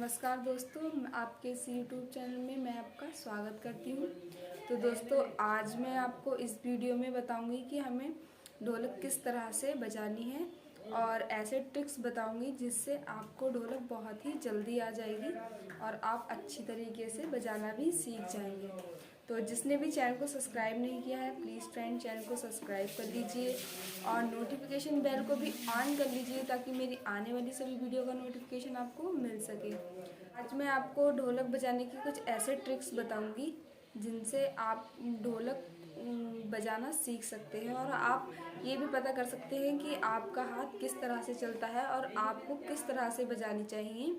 नमस्कार दोस्तों, आपके इस YouTube चैनल में मैं आपका स्वागत करती हूँ। तो दोस्तों, आज मैं आपको इस वीडियो में बताऊंगी कि हमें ढोलक किस तरह से बजानी है और ऐसे ट्रिक्स बताऊंगी जिससे आपको ढोलक बहुत ही जल्दी आ जाएगी और आप अच्छी तरीके से बजाना भी सीख जाएंगे। तो जिसने भी चैनल को सब्सक्राइब नहीं किया है, प्लीज़ फ्रेंड चैनल को सब्सक्राइब कर लीजिए और नोटिफिकेशन बेल को भी ऑन कर लीजिए ताकि मेरी आने वाली सभी वीडियो का नोटिफिकेशन आपको मिल सके। आज मैं आपको ढोलक बजाने की कुछ ऐसे ट्रिक्स बताऊंगी जिनसे आप ढोलक बजाना सीख सकते हैं और आप ये भी पता कर सकते हैं कि आपका हाथ किस तरह से चलता है और आपको किस तरह से बजानी चाहिए।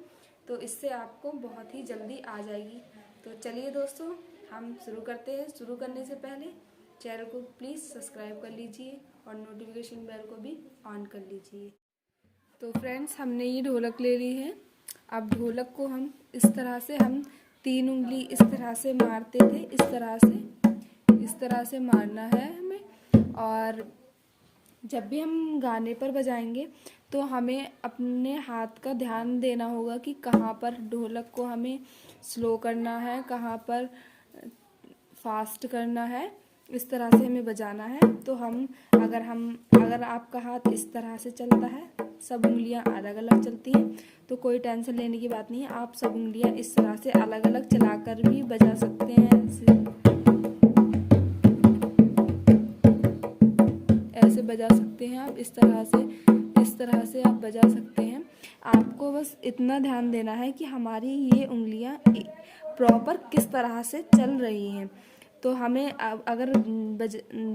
तो इससे आपको बहुत ही जल्दी आ जाएगी। तो चलिए दोस्तों, हम शुरू करते हैं। शुरू करने से पहले चैनल को प्लीज़ सब्सक्राइब कर लीजिए और नोटिफिकेशन बेल को भी ऑन कर लीजिए। तो फ्रेंड्स, हमने ये ढोलक ले ली है। अब ढोलक को हम इस तरह से, हम 3 उंगली इस तरह से मारते थे, इस तरह से मारना है हमें। और जब भी हम गाने पर बजाएंगे तो हमें अपने हाथ का ध्यान देना होगा कि कहाँ पर ढोलक को हमें स्लो करना है, कहाँ पर फास्ट करना है। इस तरह से हमें बजाना है। तो अगर आपका हाथ इस तरह से चलता है, सब उंगलियां अलग अलग चलती हैं, तो कोई टेंशन लेने की बात नहीं है। आप सब उंगलियां इस तरह से अलग अलग चलाकर भी बजा सकते हैं। ऐसे बजा सकते हैं आप, इस तरह से आप बजा सकते हैं। आपको बस इतना ध्यान देना है कि हमारी ये उंगलियां प्रॉपर किस तरह से चल रही हैं। तो हमें अगर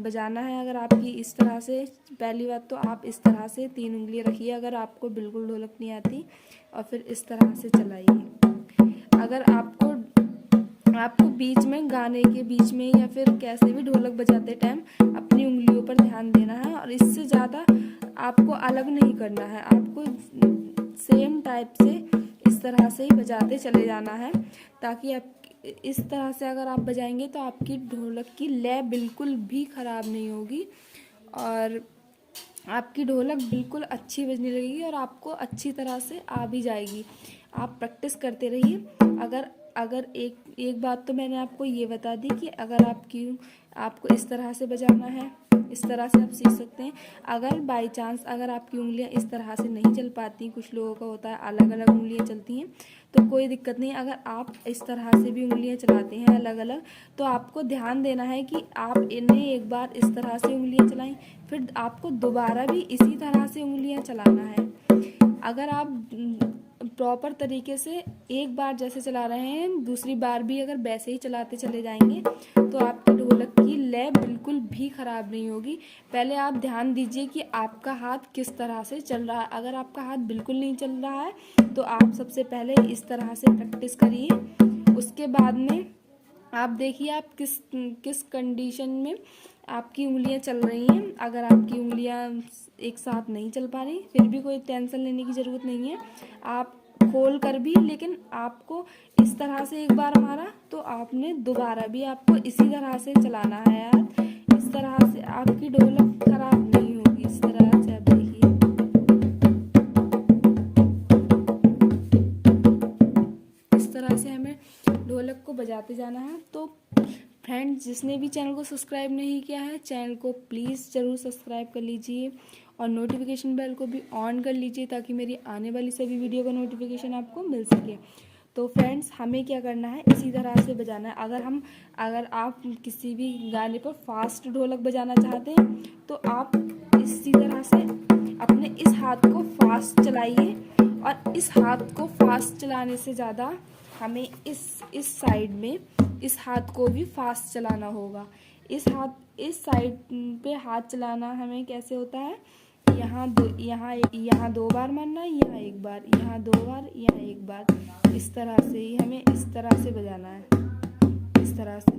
बजाना है, अगर आपकी इस तरह से, पहली बात तो आप इस तरह से 3 उंगलियां रखिए अगर आपको बिल्कुल ढोलक नहीं आती, और फिर इस तरह से चलाइए। अगर आपको बीच में, गाने के बीच में या फिर कैसे भी ढोलक बजाते टाइम अपनी उंगलियों पर ध्यान देना है और इससे ज़्यादा आपको अलग नहीं करना है। आपको सेम टाइप से इस तरह से ही बजाते चले जाना है, ताकि आप इस तरह से अगर आप बजाएंगे तो आपकी ढोलक की लय बिल्कुल भी ख़राब नहीं होगी और आपकी ढोलक बिल्कुल अच्छी बजने लगेगी और आपको अच्छी तरह से आ भी जाएगी। आप प्रैक्टिस करते रहिए। अगर एक बात तो मैंने आपको ये बता दी कि अगर आपको इस तरह से बजाना है, इस तरह से आप सीख सकते हैं। अगर बाई चांस अगर आपकी उंगलियां इस तरह से नहीं चल पाती, कुछ लोगों का होता है अलग अलग उंगलियां चलती हैं, तो कोई दिक्कत नहीं। अगर आप इस तरह से भी उंगलियां चलाते हैं अलग अलग, तो आपको ध्यान देना है कि आप इन्हें एक बार इस तरह से उंगलियां चलाएं, फिर आपको दोबारा भी इसी तरह से उंगलियां चलाना है। अगर आप प्रॉपर तरीके से एक बार जैसे चला रहे हैं, दूसरी बार भी अगर वैसे ही चलाते चले जाएंगे तो आपकी ढोलक की लय बिल्कुल भी ख़राब नहीं होगी। पहले आप ध्यान दीजिए कि आपका हाथ किस तरह से चल रहा है। अगर आपका हाथ बिल्कुल नहीं चल रहा है तो आप सबसे पहले इस तरह से प्रैक्टिस करिए। उसके बाद में आप देखिए आप किस कंडीशन में आपकी उंगलियां चल रही हैं। अगर आपकी उंगलियां एक साथ नहीं चल पा रही, फिर भी कोई टेंशन लेने की ज़रूरत नहीं है। आप खोल कर भी, लेकिन आपको इस तरह से एक बार मारा तो आपने दोबारा भी आपको इसी तरह से चलाना है यार। इस तरह से आपकी ढोलक खराब नहीं होगी। इस तरह से आप देखिए, इस तरह से हमें ढोलक को बजाते जाना है। तो फ्रेंड्स, जिसने भी चैनल को सब्सक्राइब नहीं किया है, चैनल को प्लीज़ ज़रूर सब्सक्राइब कर लीजिए और नोटिफिकेशन बेल को भी ऑन कर लीजिए ताकि मेरी आने वाली सभी वीडियो का नोटिफिकेशन आपको मिल सके। तो फ्रेंड्स, हमें क्या करना है, इसी तरह से बजाना है। अगर आप किसी भी गाने पर फास्ट ढोलक बजाना चाहते हैं तो आप इसी तरह से अपने इस हाथ को फास्ट चलाइए और इस हाथ को फास्ट चलाने से ज़्यादा हमें इस साइड में इस हाथ को भी फास्ट चलाना होगा। इस साइड पे हाथ चलाना हमें कैसे होता है, यहाँ 2 बार मारना है, यहाँ 1 बार, यहाँ 2 बार, यहाँ 1 बार। इस तरह से ही हमें इस तरह से बजाना है, इस तरह से।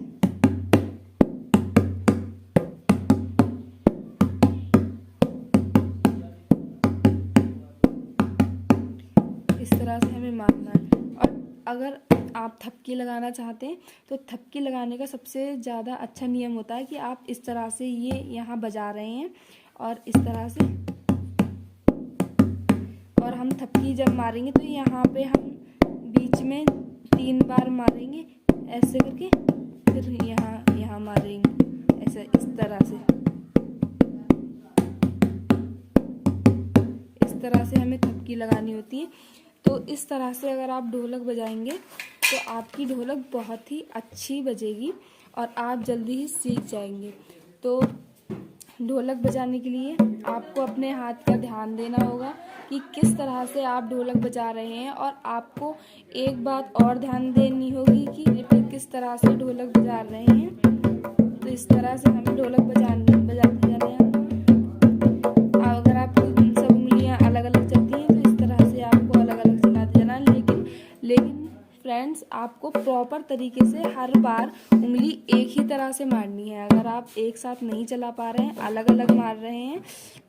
इस तरह से हमें मारना है। और अगर आप थपकी लगाना चाहते हैं तो थपकी लगाने का सबसे ज़्यादा अच्छा नियम होता है कि आप इस तरह से ये यहाँ बजा रहे हैं और इस तरह से, और हम थपकी जब मारेंगे तो यहाँ पे हम 3 बार मारेंगे ऐसे करके, फिर यहाँ मारेंगे ऐसे, इस तरह से हमें थपकी लगानी होती है। तो इस तरह से अगर आप ढोलक बजाएंगे तो आपकी ढोलक बहुत ही अच्छी बजेगी और आप जल्दी ही सीख जाएंगे। तो ढोलक बजाने के लिए आपको अपने हाथ का ध्यान देना होगा कि किस तरह से आप ढोलक बजा रहे हैं, और आपको एक बात और ध्यान देनी होगी कि किस तरह से ढोलक बजा रहे हैं। तो इस तरह से हमें ढोलक बजाते जाना है। अगर आपकी सब उंगलियां अलग अलग चलती हैं तो इस तरह से आपको अलग अलग चलाते जाना है। लेकिन फ्रेंड्स, आपको प्रॉपर तरीके से हर बार उंगली एक ही तरह से मारनी है। अगर आप एक साथ नहीं चला पा रहे हैं, अलग अलग मार रहे हैं,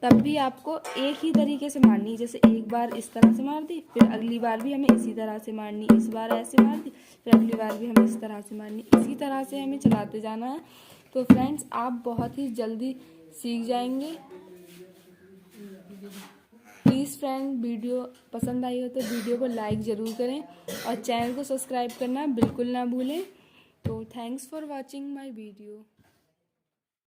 तब भी आपको एक ही तरीके से मारनी है। जैसे एक बार इस तरह से मार दी, फिर अगली बार भी हमें इसी तरह से मारनी, इस बार ऐसे मार दी, फिर अगली बार भी हमें इस तरह से मारनी। इसी तरह से हमें चलाते जाना है। तो फ्रेंड्स, आप बहुत ही जल्दी सीख जाएंगे। प्लीज़ फ्रेंड, वीडियो पसंद आई हो तो वीडियो को लाइक ज़रूर करें और चैनल को सब्सक्राइब करना बिल्कुल ना भूलें। तो thanks for watching my video.